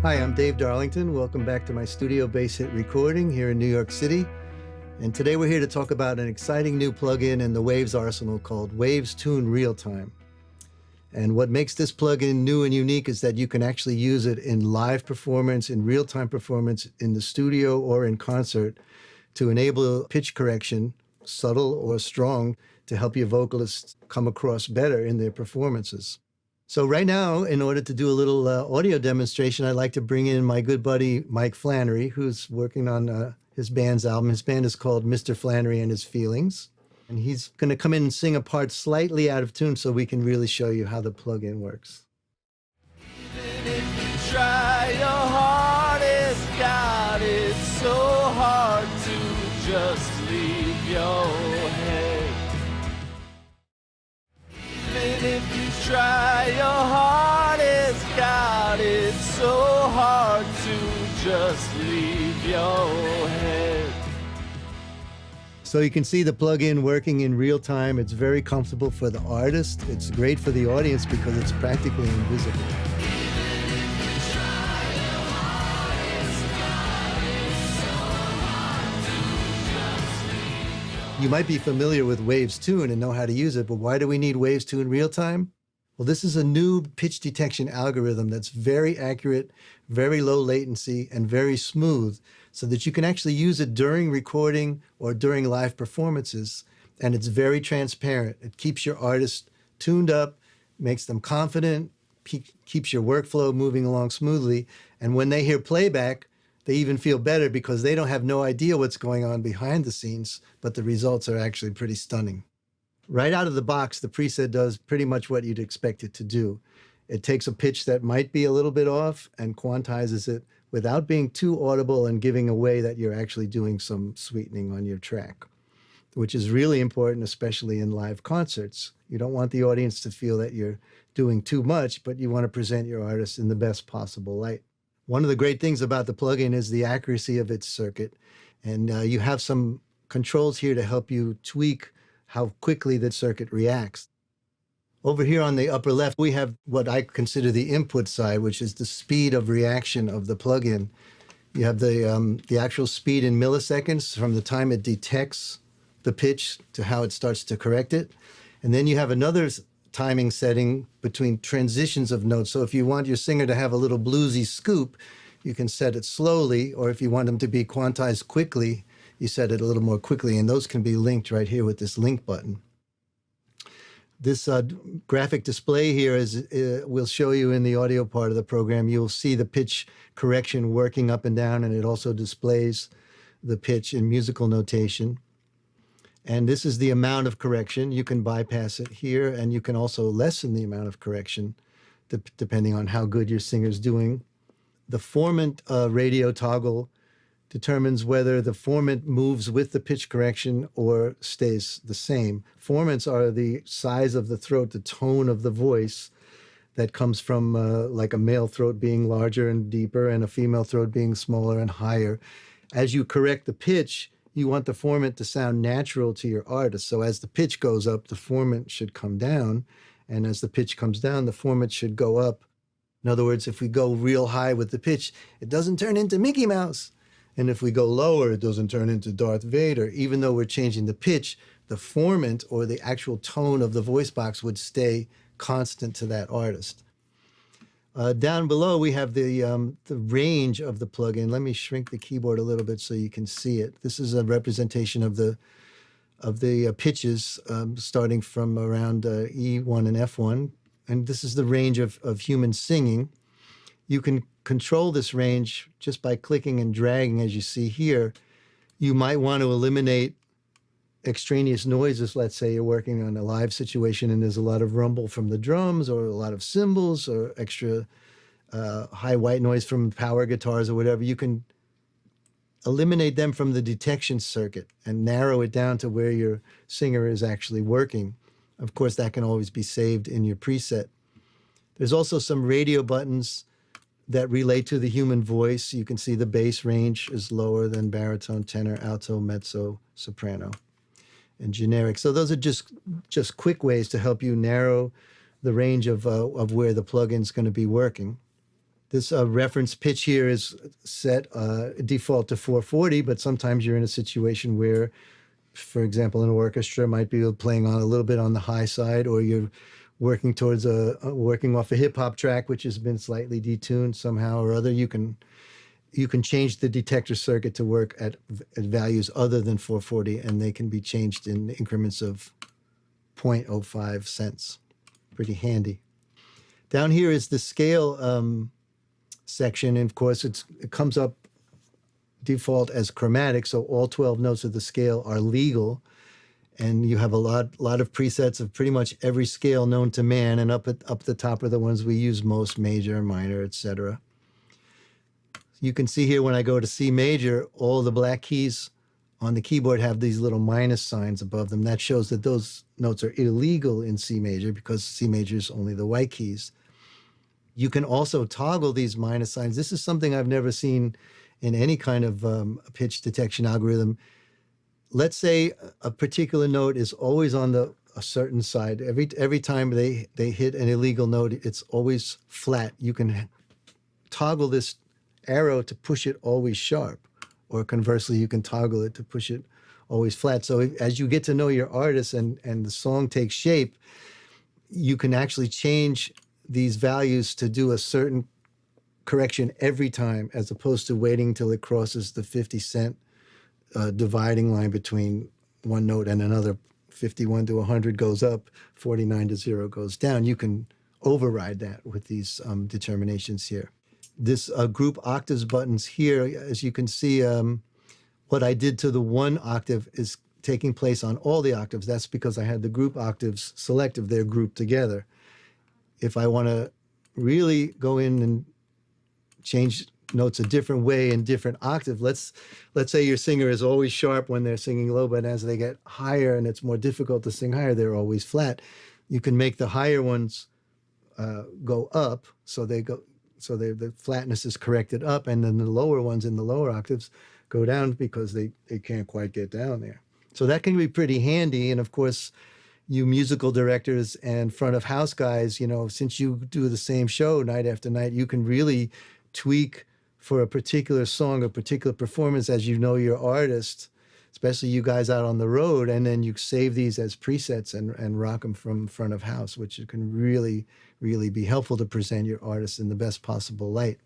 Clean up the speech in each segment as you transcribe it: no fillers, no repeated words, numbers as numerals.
Hi, I'm Dave Darlington. Welcome back to my studio bass hit recording here in New York City. And today we're here to talk about an exciting new plugin in the Waves arsenal called Waves Tune Real Time. And what makes this plugin new and unique is that you can actually use it in live performance, in real-time performance, in the studio or in concert to enable pitch correction, subtle or strong, to help your vocalists come across better in their performances. So right now, in order to do a little audio demonstration, I'd like to bring in my good buddy, Mike Flannery, who's working on his band's album. His band is called Mr. Flannery and His Feelings. And he's going to come in and sing a part slightly out of tune so we can really show you how the plugin works. Even if you try your hardest, God, it's so hard to just leave your head. Even if you try your hardest, God, it's so hard to just leave your head. So you can see the plugin working in real time. It's very comfortable for the artist. It's great for the audience because it's practically invisible. You might be familiar with Waves Tune and know how to use it, but why do we need Waves Tune Real Time? Well, this is a new pitch detection algorithm that's very accurate, very low latency, and very smooth, so that you can actually use it during recording or during live performances, and it's very transparent. It keeps your artist tuned up, makes them confident, keeps your workflow moving along smoothly, and when they hear playback, they even feel better because they don't have no idea what's going on behind the scenes, but the results are actually pretty stunning. Right out of the box, the preset does pretty much what you'd expect it to do. It takes a pitch that might be a little bit off and quantizes it without being too audible and giving away that you're actually doing some sweetening on your track, which is really important, especially in live concerts. You don't want the audience to feel that you're doing too much, but you want to present your artist in the best possible light. One of the great things about the plugin is the accuracy of its circuit. And you have some controls here to help you tweak how quickly the circuit reacts. Over here on the upper left, we have what I consider the input side, which is the speed of reaction of the plugin. You have the actual speed in milliseconds from the time it detects the pitch to how it starts to correct it. And then you have another timing setting between transitions of notes. So if you want your singer to have a little bluesy scoop, you can set it slowly, or if you want them to be quantized quickly, you set it a little more quickly, and those can be linked right here with this link button. This graphic display here will show you in the audio part of the program. You'll see the pitch correction working up and down, and it also displays the pitch in musical notation. And this is the amount of correction. You can bypass it here, and you can also lessen the amount of correction depending on how good your singer's doing. The formant radio toggle determines whether the formant moves with the pitch correction or stays the same. Formants are the size of the throat, the tone of the voice that comes from like a male throat being larger and deeper and a female throat being smaller and higher. As you correct the pitch, you want the formant to sound natural to your artist. So as the pitch goes up, the formant should come down. And as the pitch comes down, the formant should go up. In other words, if we go real high with the pitch, it doesn't turn into Mickey Mouse. And if we go lower, it doesn't turn into Darth Vader. Even though we're changing the pitch, the formant or the actual tone of the voice box would stay constant to that artist. Down below, we have the range of the plugin. Let me shrink the keyboard a little bit so you can see it. This is a representation of the pitches starting from around E1 and F1. And this is the range of human singing. You can control this range just by clicking and dragging, as you see here. You might want to eliminate extraneous noises. Let's say you're working on a live situation and there's a lot of rumble from the drums or a lot of cymbals or extra high white noise from power guitars or whatever. You can eliminate them from the detection circuit and narrow it down to where your singer is actually working. Of course, that can always be saved in your preset. There's also some radio buttons that relate to the human voice. You can see the bass range is lower than baritone, tenor, alto, mezzo, soprano, and generic. So those are just quick ways to help you narrow the range of where the plugin's going to be working. This reference pitch here is set default to 440, but sometimes you're in a situation where, for example, an orchestra might be playing on a little bit on the high side, or you're working towards working off a hip hop track which has been slightly detuned somehow or other. You can change the detector circuit to work at values other than 440, and they can be changed in increments of 0.05 cents. Pretty handy. Down here is the scale section, and of course it comes up default as chromatic, so all 12 notes of the scale are legal, and you have a lot of presets of pretty much every scale known to man, and up the top are the ones we use most: major, minor, etc. You can see here when I go to C major, all the black keys on the keyboard have these little minus signs above them. That shows that those notes are illegal in C major, because C major is only the white keys. You can also toggle these minus signs. This is something I've never seen in any kind of pitch detection algorithm. Let's say a particular note is always on a certain side. Every time they hit an illegal note, it's always flat. You can toggle this arrow to push it always sharp, or conversely, you can toggle it to push it always flat. So as you get to know your artist and the song takes shape, you can actually change these values to do a certain correction every time, as opposed to waiting till it crosses the 50 cent dividing line between one note and another. 51 to 100 goes up, 49 to 0 goes down. You can override that with these determinations here. This group octaves buttons here, as you can see, what I did to the one octave is taking place on all the octaves. That's because I had the group octaves selected. They're grouped together. If I want to really go in and change notes a different way in different octave, let's say your singer is always sharp when they're singing low, but as they get higher and it's more difficult to sing higher, they're always flat. You can make the higher ones go up, so the flatness is corrected up, and then the lower ones in the lower octaves go down because they can't quite get down there. So that can be pretty handy. And of course, you musical directors and front of house guys, since you do the same show night after night, you can really tweak for a particular song, a particular performance, as you know your artist, especially you guys out on the road, and then you save these as presets and rock them from front of house, which can really, really be helpful to present your artist in the best possible light.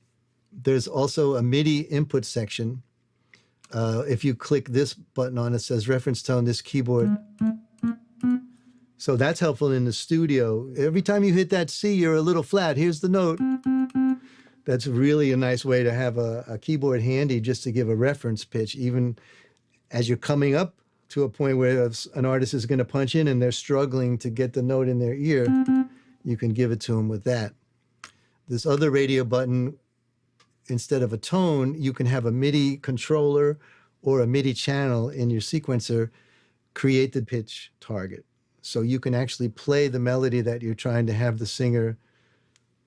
There's also a MIDI input section. If you click this button on it, says reference tone, this keyboard. So that's helpful in the studio. Every time you hit that C, you're a little flat. Here's the note. That's really a nice way to have a keyboard handy, just to give a reference pitch, even as you're coming up to a point where an artist is going to punch in and they're struggling to get the note in their ear. You can give it to them with that. This other radio button, instead of a tone, you can have a MIDI controller or a MIDI channel in your sequencer create the pitch target. So you can actually play the melody that you're trying to have the singer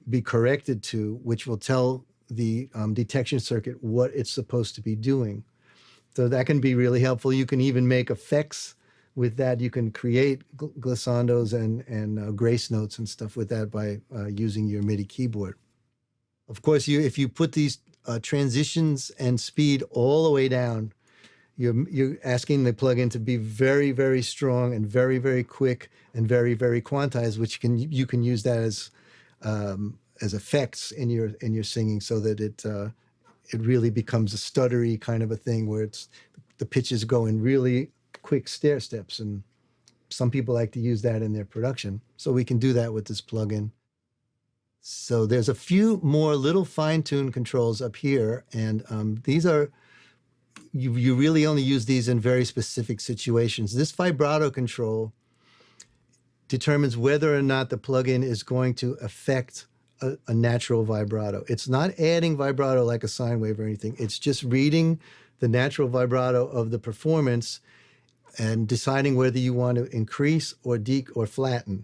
be corrected to, which will tell the detection circuit what it's supposed to be doing. So that can be really helpful. You can even make effects with that. You can create glissandos and grace notes and stuff with that by using your MIDI keyboard. Of course, if you put these transitions and speed all the way down, you're asking the plugin to be very, very strong and very, very quick and very, very quantized, which you can use that as effects in your singing, so that it really becomes a stuttery kind of a thing where the pitches go in really quick stair steps, and some people like to use that in their production. So we can do that with this plugin. So there's a few more little fine-tuned controls up here, and these are, you really only use these in very specific situations. This vibrato control determines whether or not the plugin is going to affect a natural vibrato. It's not adding vibrato like a sine wave or anything. It's just reading the natural vibrato of the performance and deciding whether you want to increase or or flatten.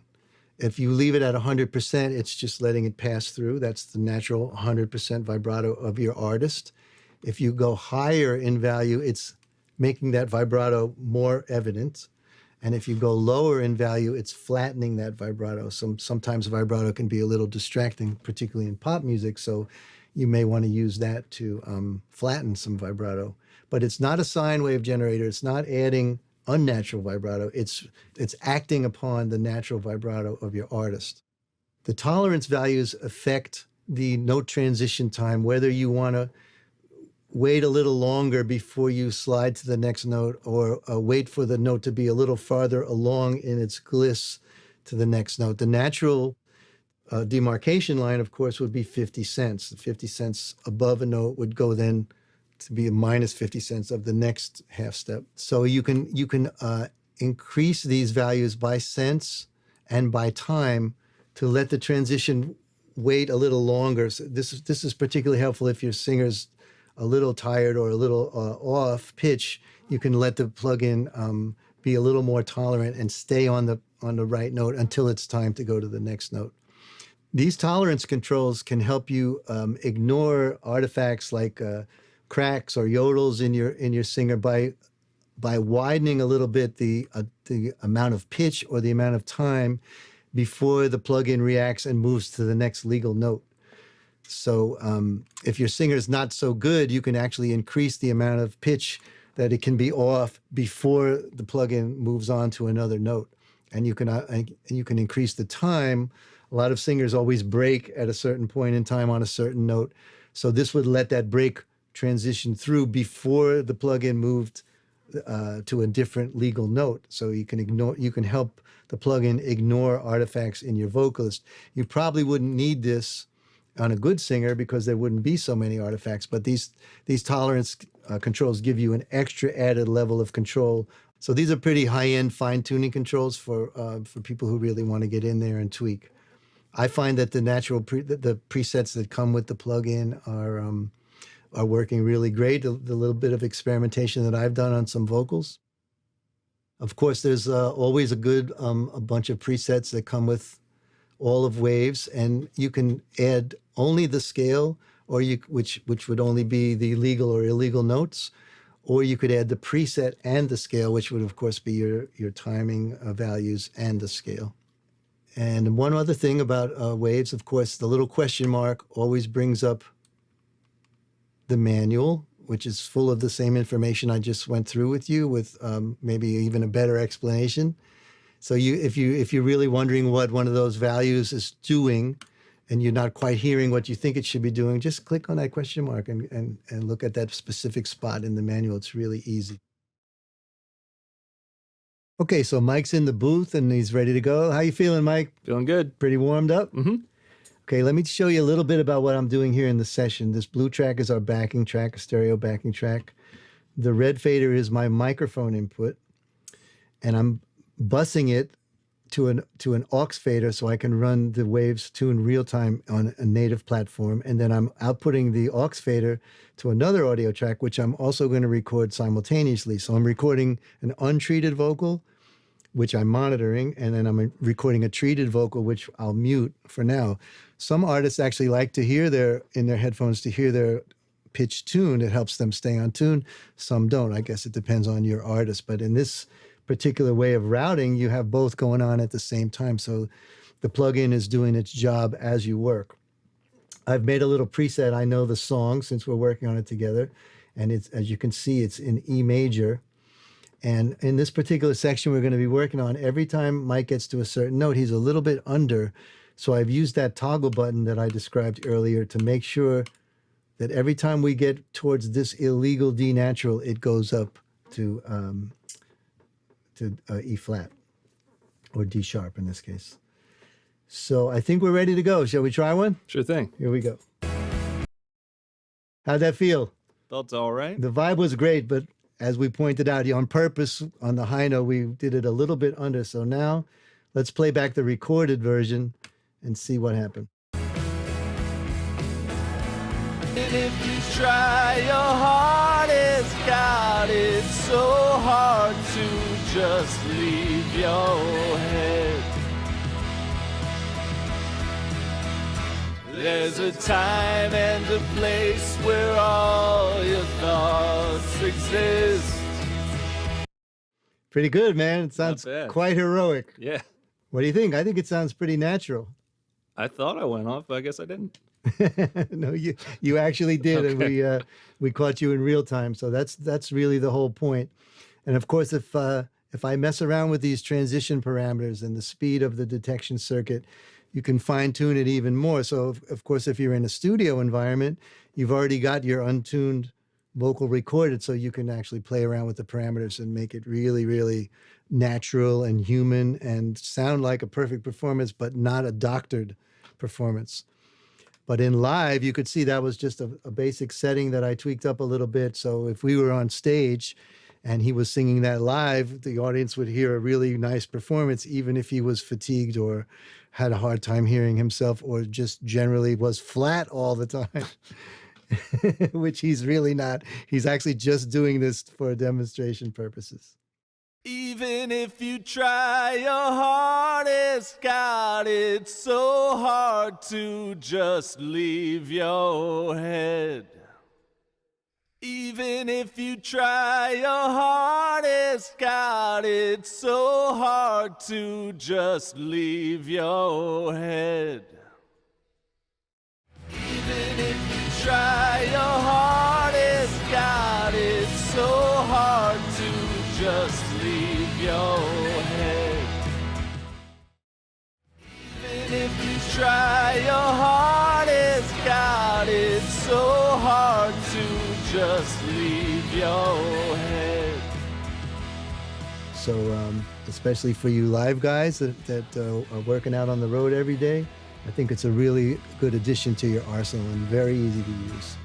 If you leave it at 100%, it's just letting it pass through. That's the natural 100% vibrato of your artist. If you go higher in value, it's making that vibrato more evident. And if you go lower in value, it's flattening that vibrato. Sometimes vibrato can be a little distracting, particularly in pop music. So you may want to use that to flatten some vibrato. But it's not a sine wave generator. It's not adding unnatural vibrato. It's acting upon the natural vibrato of your artist. The tolerance values affect the note transition time, whether you want to wait a little longer before you slide to the next note, or wait for the note to be a little farther along in its gliss to the next note. The natural demarcation line, of course, would be 50 cents. The 50 cents above a note would go then to be a minus 50 cents of the next half step. So you can increase these values by cents and by time to let the transition wait a little longer. So this is particularly helpful if your singer's a little tired or a little off pitch. You can let the plugin be a little more tolerant and stay on the right note until it's time to go to the next note. These tolerance controls can help you ignore artifacts like cracks or yodels in your singer by widening a little bit the amount of pitch or the amount of time before the plugin reacts and moves to the next legal note. So if your singer is not so good, you can actually increase the amount of pitch that it can be off before the plugin moves on to another note. And you can increase the time. A lot of singers always break at a certain point in time on a certain note. So this would let that break transition through before the plugin moved to a different legal note. So you can help the plugin ignore artifacts in your vocalist. You probably wouldn't need this on a good singer because there wouldn't be so many artifacts, but these tolerance controls give you an extra added level of control. So these are pretty high-end fine-tuning controls for people who really want to get in there and tweak. I find that the presets that come with the plugin are working really great. The little bit of experimentation that I've done on some vocals. Of course, there's always a bunch of presets that come with all of waves, and you can add only the scale, or which would only be the legal or illegal notes, or you could add the preset and the scale, which would of course be your timing values and the scale. And one other thing about waves, of course, the little question mark always brings up the manual, which is full of the same information I just went through with you, with maybe even a better explanation. So if you're really wondering what one of those values is doing, and you're not quite hearing what you think it should be doing, just click on that question mark and look at that specific spot in the manual. It's really easy. Okay, so Mike's in the booth and he's ready to go. How you feeling, Mike? Feeling good. Pretty warmed up? Mm-hmm. Okay, let me show you a little bit about what I'm doing here in the session. This blue track is our backing track, a stereo backing track. The red fader is my microphone input, and I'm busing it to an aux fader so I can run the waves tune real time on a native platform. And then I'm outputting the aux fader to another audio track, which I'm also going to record simultaneously. So I'm recording an untreated vocal, which I'm monitoring, and then I'm recording a treated vocal, which I'll mute for now. Some artists actually like to hear in their headphones to hear their pitch tune. It helps them stay on tune. Some don't. I guess it depends on your artist. But in this particular way of routing, you have both going on at the same time. So the plugin is doing its job as you work. I've made a little preset. I know the song since we're working on it together. And it's, as you can see, it's in E major. And in this particular section we're going to be working on, every time Mike gets to a certain note, he's a little bit under. So I've used that toggle button that I described earlier to make sure that every time we get towards this illegal D natural, it goes up to E flat, or D sharp in this case. So I think we're ready to go. Shall we try one? Sure thing. Here we go. How'd that feel? Felt all right. The vibe was great, but as we pointed out, on purpose on the high note, we did it a little bit under. So now let's play back the recorded version and see what happened. If you try your hardest, God, it's so hard to just leave your head. There's a time and a place where all your thoughts exist. Pretty good, man. It sounds quite heroic. Yeah. What do you think? I think it sounds pretty natural. I thought I went off, but I guess I didn't. No, you actually did, and we caught you in real time. So that's really the whole point. And of course, if I mess around with these transition parameters and the speed of the detection circuit, you can fine tune it even more. So of course, if you're in a studio environment, you've already got your untuned vocal recorded, so you can actually play around with the parameters and make it really, really natural and human and sound like a perfect performance, but not a doctored performance. But in live, you could see that was just a basic setting that I tweaked up a little bit. So if we were on stage and he was singing that live, the audience would hear a really nice performance, even if he was fatigued or had a hard time hearing himself or just generally was flat all the time, which he's really not. He's actually just doing this for demonstration purposes. Even if you try your hardest, God, it's so hard to just leave your head. Even if you try your hardest, God, it's so hard to just leave your head. Even if you try your hardest, God, it's so hard to just leave your head. Even if you try your hardest, God, it's so hard to just leave your head. So especially for you live guys that are working out on the road every day, I think it's a really good addition to your arsenal and very easy to use.